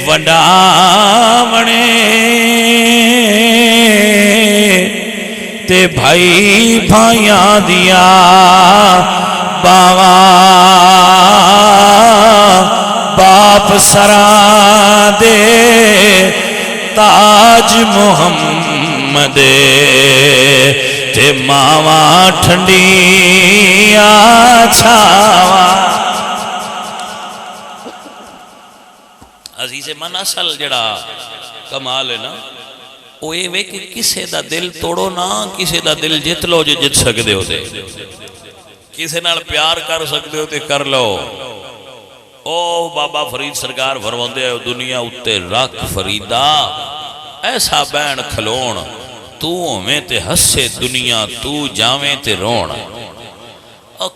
وڈاونے تے بھائی بھائیاں دیا باواں باپ سرا دے تاج محمد تے ماواں ٹھنڈیاں چھاواں عزیز من اصل جڑا کمال ہے نا وہ یہ وے کہ کسے دا دل توڑو نا کسے دا دل جت لو جو جت سکتے ہو تے کسے نال پیار کر سکتے ہو تے کر لو او بابا فرید سرکار فرماندے ہیں دنیا اتے رکھ فریدا ایسا بین کھلون تو ہمیں تے ہسے دنیا تو جاویں تے رون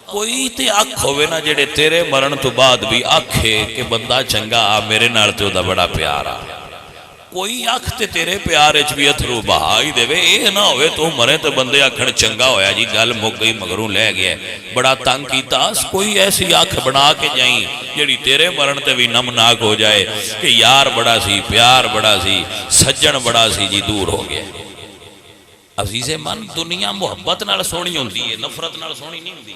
کوئی تے آکھ ہوئے نا جڑے تیرے مرن تو بعد بھی آکھے کہ بندہ چنگا میرے نال تے دا بڑا پیارا کوئی آکھ تے تیرے پیارے بھی اتھرو بہائی دے وے اے نہ ہوئے تو مرے تے بندے آکھن چنگا ہویا جی گل مک گئی مگروں لے گیا بڑا تنگ کیتا کوئی ایسی آکھ بنا کے جائیں جڑی تیرے مرن تے بھی نمناک ہو جائے کہ یار بڑا سی پیار بڑا سی سجن بڑا سی جی دور ہو گیا عزیز من دنیا محبت نال سونی ہوندی ہے نفرت نال سونی نہیں ہوندی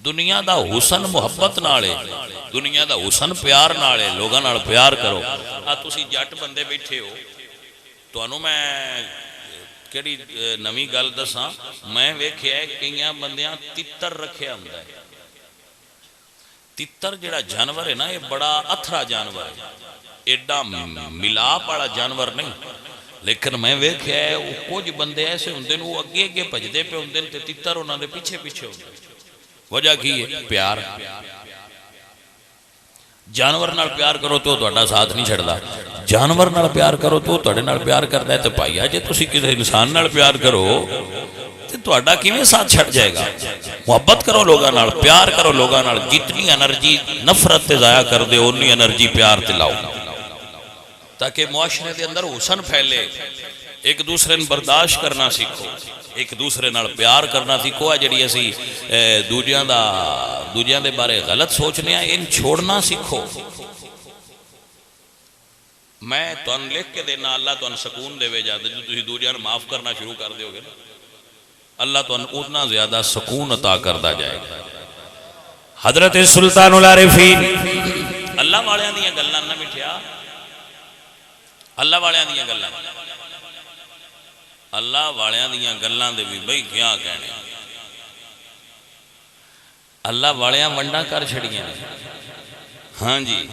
دنیا دا حسن محبت نالے دنیا دا حسن پیار نالے لوگاں نال پیار کرو تسی جٹ بندے بیٹھے ہو تو انو میں کیڑی نویں گل دساں میں ویکھیا ہے کئیاں بندیاں تتر رکھیا ہوندا ہے تتر جڑا جانور ہے نا یہ بڑا اتھرا جانور ہے ایڈا ملاپ والا جانور نہیں لیکن میں ویکھیا ہے وہ کچھ بندے ایسے ہوندے نے وہ اگے اگے بھجدے پہ ہوندے تے تتر انہاں دے پیچھے پیچھے ہوندے وجہ کی ہے پیار جانور نال پیار کرو تو تہاڈا ساتھ نہیں چھڑدا جانور نال پیار کرو تو تہاڈے نال پیار کردا ہے تے بھائیا جے تسی کسی انسان نال پیار کرو تے تہاڈا کیویں ساتھ چھڑ جائے گا محبت کرو لوگاں نال پیار کرو لوگاں نال جتنی انرجی نفرت تے ضائع کر دے اتنی انرجی پیار تے لاؤ تاکہ معاشرے دے اندر حسن پھیلے ایک دوسرے نے برداشت کرنا سیکھو ایک دوسرے نال پیار کرنا سیکھو جڑی اسی دوجیاں دے بارے غلط سوچنے ہیں ان چھوڑنا سیکھو میں تن لکھ کے دینا اللہ تن سکون دے وے جاتے جو تسی دوجیاں نے معاف کرنا شروع کر دے ہوگے اللہ تن اتنا زیادہ سکون عطا کرتا جائے گا حضرت سلطان العارفین اللہ والیاں دیاں گلاں نہ مٹھیا اللہ والیاں دیاں گلاں اللہ والیاں دیاں گلاں دے بھی بھئی کیا کہنے اللہ والیاں ونڈا کر چھڑیاں ہاں جی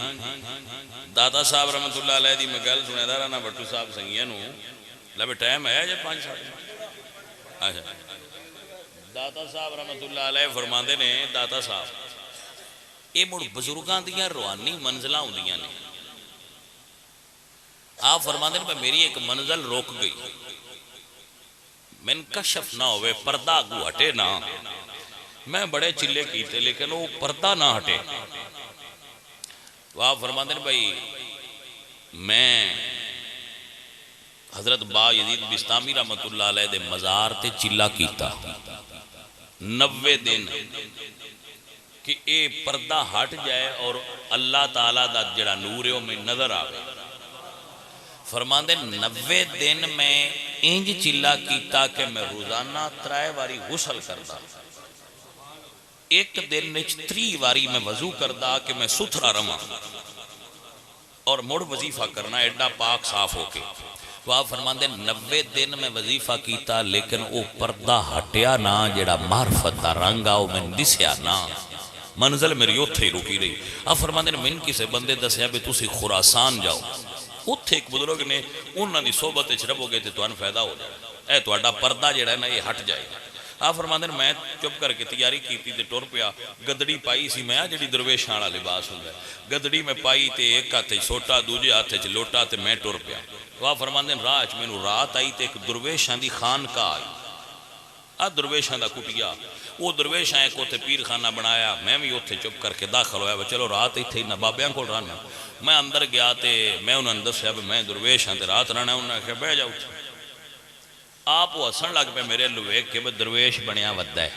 داتا صاحب رحمت اللہ علیہ دی میں گل سنے دا رہنا بٹو صاحب سنگیاں نو لبے ٹائم ہے جب 5 سال اچھا داتا صاحب رحمت اللہ علیہ فرماندے نے داتا صاحب اے مڑ بزرگاں دیاں روحانی منزلاں ہوندیاں نے آپ فرماندے نے میری ایک منزل روک گئی من کشف نہ ہوئے پردہ گو ہٹے نہ میں بڑے چلے کیتے لیکن وہ پردہ نہ ہٹے. تو آپ فرماتے ہیں بھائی میں حضرت با یزید بستامی رحمت اللہ علیہ دے مزار تے چلا کیتا 90 دن کہ اے پردہ ہٹ جائے اور اللہ تعالیٰ دا جڑا نور ہے وہ میں نظر آگے. فرماندے 90 دن میں انج چلا کیتا کہ میں روزانہ 3 واری غسل کردا, ایک دن نچ 3 واری میں وضو کردا کہ میں ستھرا رواں اور مڑ وظیفہ کرنا ایڈا پاک صاف ہو کے. تو آپ فرماندے 90 دن میں وظیفہ کیتا لیکن وہ پردہ ہٹیا نہ, جڑا معرفت دا رنگ آؤ میں دسیا نہ, منزل میری اتھے ہی رکی رہی. آپ فرماندے من کسے بندے دسیا بھی تسی خراسان جاؤ, اتھے ایک بزرگ نے انہاں دی صحبت وچ رہو گے تے تانوں فائدہ ہو جائے, اے تہاڈا پردہ جڑا ہے نا یہ ہٹ جائے گا. آپ فرماندے میں چپ کر کے تیاری کیتی تے ٹر پیا, گدڑی پائی سی میں جڑی درویشاں والا لباس ہوندا ہے, گدڑی میں پائی تے ایک ہاتھ وچ سوٹا دوجے ہاتھ وچ لوٹا تے میں ٹر پیا. تو آپ فرماندے راہ وچ مینوں رات آئی تے ایک درویشاں دی خانقاہ آئی, آ درویشاں دا کٹیا, وہ درویشاں ایک اوتھے پیر خانہ بنایا, میں بھی اوتھے چپ کر کے داخل ہویا, چلو رات ایتھے نہ بابیاں کول رہنا. میں اندر گیا تے میں انہاں نے دسیا بھی میں درویشاں تے رات رہنا. انہاں نے کہا بیٹھ جاؤ. آپ وہ ہسن لگ پہ میرے لویک کہ درویش بنیا ودا ہے.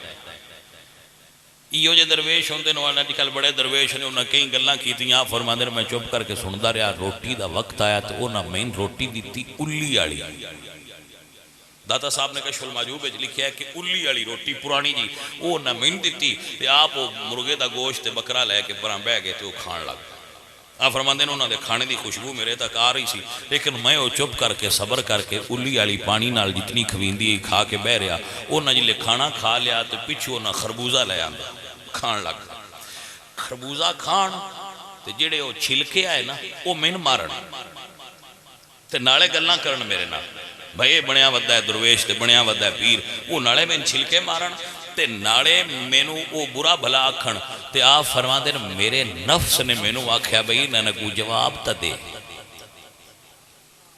ایو جے درویش ہوندے نو اج کل بڑے درویش نے, انہاں کئی گلاں کیتیاں. فرماندے میں چپ کر کے سندا رہیا. روٹی دا وقت آیا تو انہاں مین روٹی دتی الی والی. داتا صاحب نے کشف المعجوب وچ لکھیا ہے کہ الی والی روٹی پرانی جی وہ نہ مین دتی تے آپ وہ مرغے دا گوشت تے بکرا لے کے پراں بہ گئے تے وہ کھان لگ. آپ فرماندے نے انہاں دے کھانے دی خوشبو میرے تک آ رہی سی, لیکن میں وہ چپ کر کے صبر کر کے الی والی پانی نال جتنی کھویندی کھا کے بہ رہا. انہاں جلے کھانا کھا لیا تے پچھو انہاں خربوزہ لے آندا کھان لگ. خربوزہ کھان تے جڑے وہ چھلکے آئے نا وہ مین مارن تے نالے گلاں کرن میرے نال, بھائی یہ بنیا ودا ہے درویش تے بنیا ودا ہے پیر. وہ نالے میں چھلکے مارن تے نالے مینو وہ برا بھلا آکھن. تے آپ فرماندے میرے نفس نے مینو آکھیا بھئی نہ کو جواب تا دے,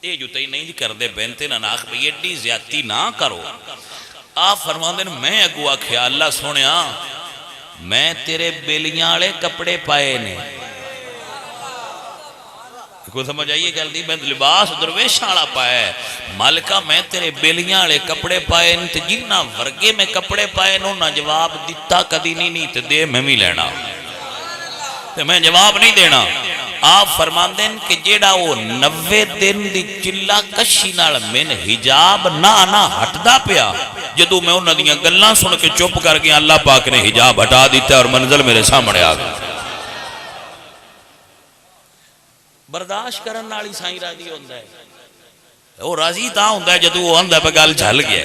یہ جو تی نہیں کر دے بینتے نہ آکھ بھئی ایڈی زیادتی نہ کرو. آپ فرماندے میں اگو آکھیا اللہ سونیا میں تیرے بیلیاں والے کپڑے پائے نے. کو سمجھ آئیے گل دی, میں لباس درویشاں والا پایا ہے. مالکہ میں تیرے بیلیاں والے کپڑے پائے تے جنہ ورگے میں کپڑے پائے نہ جواب دیتا کدی نہیں تے دے میں بھی لینا تے میں جواب نہیں دینا. آپ فرماندے ہیں کہ جیڑا وہ 90 دن دی چلا کشی نال من حجاب نہ ہٹدا پیا, جدو میں انہاں دیاں گلاں سن کے چپ کر گیا اللہ پاک نے حجاب ہٹا دیتا اور منزل میرے سامنے آ گئی. برداشت کرن نالی سائیں راضی ہوندا ہے. وہ راضی تا ہوندا ہے جدو وہ آندا ہے گل جھل گیا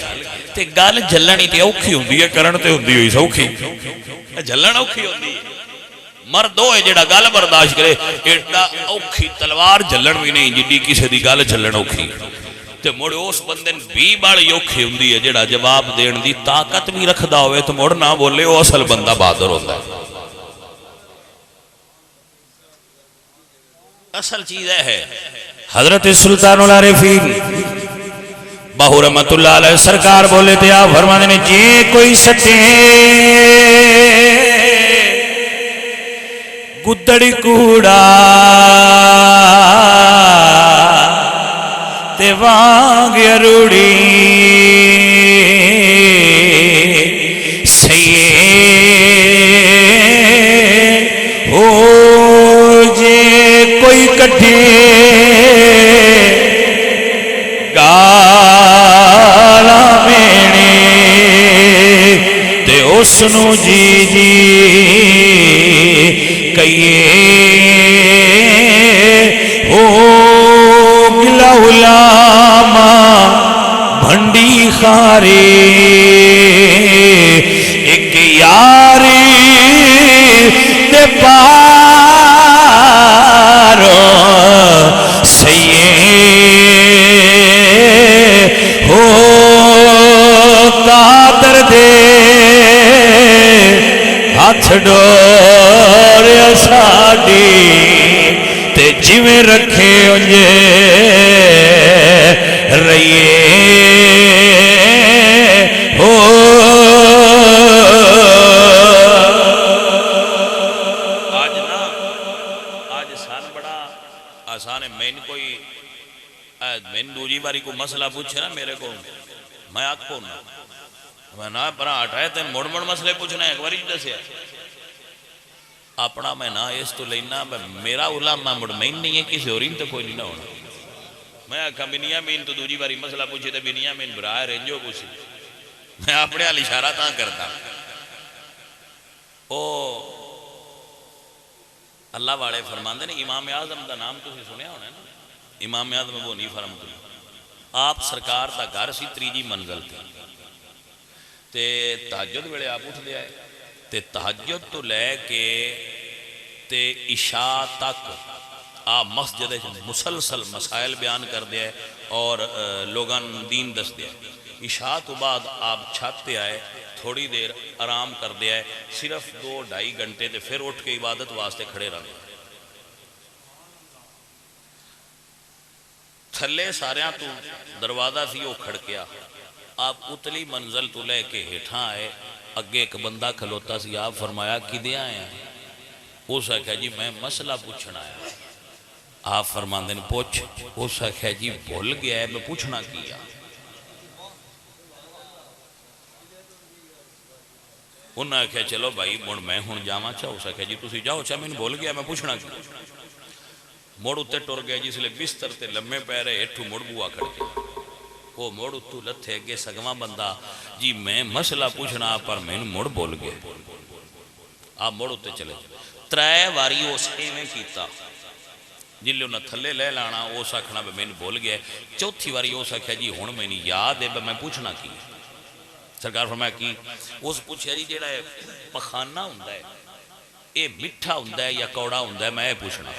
تے گل جھلنی تے اوکھی ہوندی ہے, کرن تے ہوندی ہوئی سوکھی, جھلن اوکھی ہوندی ہے. مرد ہوئے جڑا گل برداشت کرے, ایڈا اوکھی تلوار جھلن بھی نہیں جڈی کسی دی گل جھلن اوکھی. تے مڑ اس بندے بھی بڑی اوکھی ہوندی ہے جڑا جواب دین دی طاقت بھی رکھدا ہوئے تو مڑ نہ بولے وہ اصل بندہ بہادر ہوندا ہے. اصل چیز ہے. حضرت سلطان العارفین باہو رحمت اللہ علیہ سرکار بولے تھے, آپ فرمانے نے جے کوئی سٹے گدڑی کوڑا تے وانگ اروڑی سیے ہو جے کوئی کٹھے گالا مینے تے اس نو جی جی کئیے ہو گلا علامہ بھنڈی خارے ایک یاری دے پارو سیے ہو قادر دے ہاتھ ڈوریا ساڑی تے جویں رکھے انجے رہیے ہو نے مین کوئی مین دوجی باری کو مسئلہ پوچھے نا میرے کو میں آگ کو میں نہ برا ہٹائے تین مڑ مڑ مسئلے پوچھنا ہے ایک باری جیسے اپنا میں نہ اس تو لینا میرا علامہ مڑ مین نہیں ہے کسی اور تو کوئی نہیں نہ ہونا میں آکھا بنیامین تو دوجی باری مسئلہ پوچھے تھے بنیامین برائے رنجو پوچھی میں اپنے والی اشارہ تاں کرتا او اللہ والے فرماندے نے امام اعظم دا نام تو سنیا ہونا ہے نا امام اعظم وہ نہیں فرمت آپ سرکار دا گھر سی تریجی منزل تھی تے تہجد ویلے آپ اٹھ دیا ہے تے تہجد تو لے کے تے عشاء تک آپ مسجد مسلسل مسائل بیان کر دیا ہے اور لوگاں دین دس دیا ہے عشاء تو بعد آپ چھاتے آئے تھوڑی دیر آرام کر دیا ہے صرف 2-2.5 گھنٹے تے پھر اٹھ کے عبادت واسطے کھڑے رہے تھلے ساریاں تو دروازہ سی وہ کھڑکیا آپ اتلی منزل تو لے کے ہیٹھاں آئے اگے ایک بندہ کھلوتا سی آپ فرمایا کدے آئے ہیں وہ سکھا جی میں مسئلہ پوچھنا ہے آپ فرماندے نے پوچھ وہ سکھا جی بھول گیا ہے میں پوچھنا کیا انہوں نے کہا چلو بھائی مڑ میں ہون جاما چاہ ہو سکے جی تُسی جاؤ چاہ میں نے بھول گیا میں پوچھنا کیا موڑ اتے ٹور گیا جس لئے بستر تے لمحے پیرے ایٹھو موڑ بوا کر کے وہ موڑ اتو لتھے گے سگمہ بندہ جی میں مسئلہ پوچھنا پر میں نے موڑ بول گیا آپ موڑ اتے چلے 3 واری اس ایویں کیتا جن لئے انہوں تھلے لے لانا وہ سکھنا میں نے بول گیا 4تھی واری وہ سکھا جی ہون میں نے یاد ہے میں پوچھنا کی سرکار فرمایا کی اس پوچھے جی جیڑا ہے پخانہ ہوندہ ہے اے مٹھا ہوندہ ہے یا کوڑا ہوندہ ہے میں پوچھنا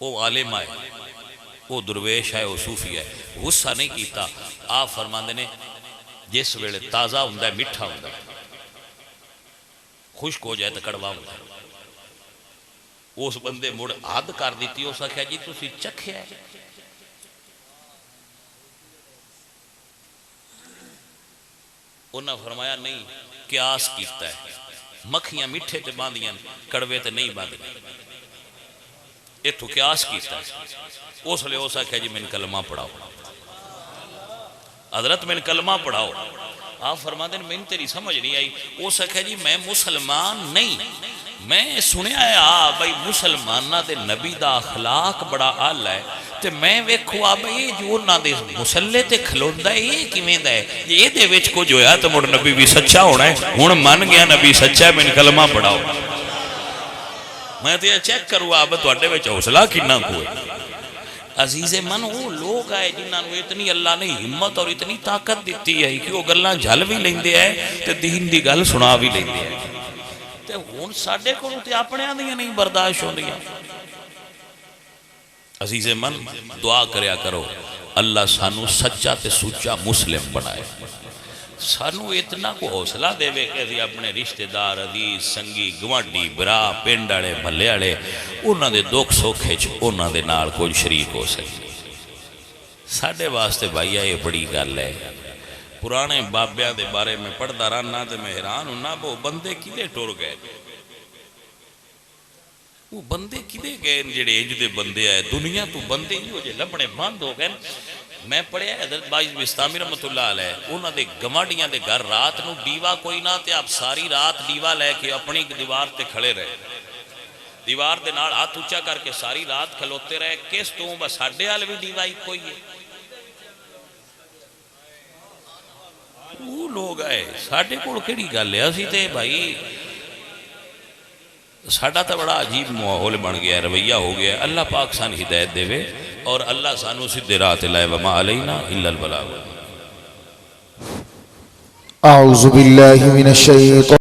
وہ عالم آئے وہ درویش ہے وہ صوفی ہے غصہ نہیں کیتا آپ فرماندے نے جس ویلے تازہ ہوندہ ہے مٹھا ہوندہ ہے خشک ہو جائے تو کڑوا ہوندہ ہے اس بندے مڑ عاد کر دیتی ہو سکھا جی تو سی چکھے ہے انہاں فرمایا نہیں قیاس کیتا ہے مکھیاں مٹھے تے باندیاں کڑوے تے نہیں باندیاں یہ تو قیاس کیتا ہے اس لئے ہو سکھا جی میں کلمہ پڑھاؤ حضرت میں کلمہ پڑھاؤ آپ فرما دیں میں تیری سمجھ نہیں آئی وہ سکھا جی میں مسلمان نہیں میں سنیا ہے بھائی مسلمانہ دے نبی دا اخلاق بڑا آل ہے تے میں ویکھو بھائی جو نہ دے مسلح تے کھلوندہ ہے یہ کیویں دا ہے یہ دے وچ کو جو ہے تو مڑ نبی بھی سچا ہونا ہے ہن من گیا نبی سچا ہے میں کلمہ پڑھاؤ میں تو یہ چیک کروں آپ تو اڈے وچ حوصلہ کتنا کوئی عزیز من وہ لوگ آئے جنہاں نے اتنی اللہ نے ہمت اور اتنی طاقت دیتی ہے کہ وہ گلاں جھل بھی لیندے ہیں تے دین دی گل سنا بھی لیندے ہیں تے ہن ساڈے کول تے اپنے آندیاں نہیں برداشت ہوندیاں عزیز من دعا کریا کرو اللہ سانو سچا تے سچا مسلم بنائے سانو اتنا کو حوصلہ دے وے کہ اپنے رشتہ دار عزیز سنگی گوانڈی برا پنڈ والے بھلے والے انہاں دے دکھ سوکھے چ انہاں دے نال کوئی شریک ہو سکے ساڈے واسطے بھائیا یہ بڑی گل ہے پرانے بابیاں دے بارے میں پڑھدا رہنا تے میں حیران ہونا وہ بندے کدے ٹر گئے وہ بندے کدے گئے جڑے انج دے بندے آئے دنیا تو بندے ہی ہو جے لبنے بند ہو گئے میں پڑھیا حضرت باعث بستامی رحمت اللہ علیہ انہاں دے گماڑیاں دے گھر رات نو دیوا کوئی نہ تے آپ ساری رات دیوا لے کے اپنی دیوار تے کھڑے رہے دیوار دے نال ہاتھ اونچا کر کے ساری رات کھلوتے رہے کس تو بس ساڈے وال بھی دیوا ہی کوئی ہے وہ لوگ آئے ساڈے کول کیڑی گل ہے اسی تے بھائی ساڈا تو بڑا عجیب ماحول بن گیا ہے رویہ ہو گیا ہے اللہ پاک سان ہدایت دے وے اور اللہ سانو سدھے راہ تے لائے وما علینا الا البلاغ اعوذ باللہ من الشیطان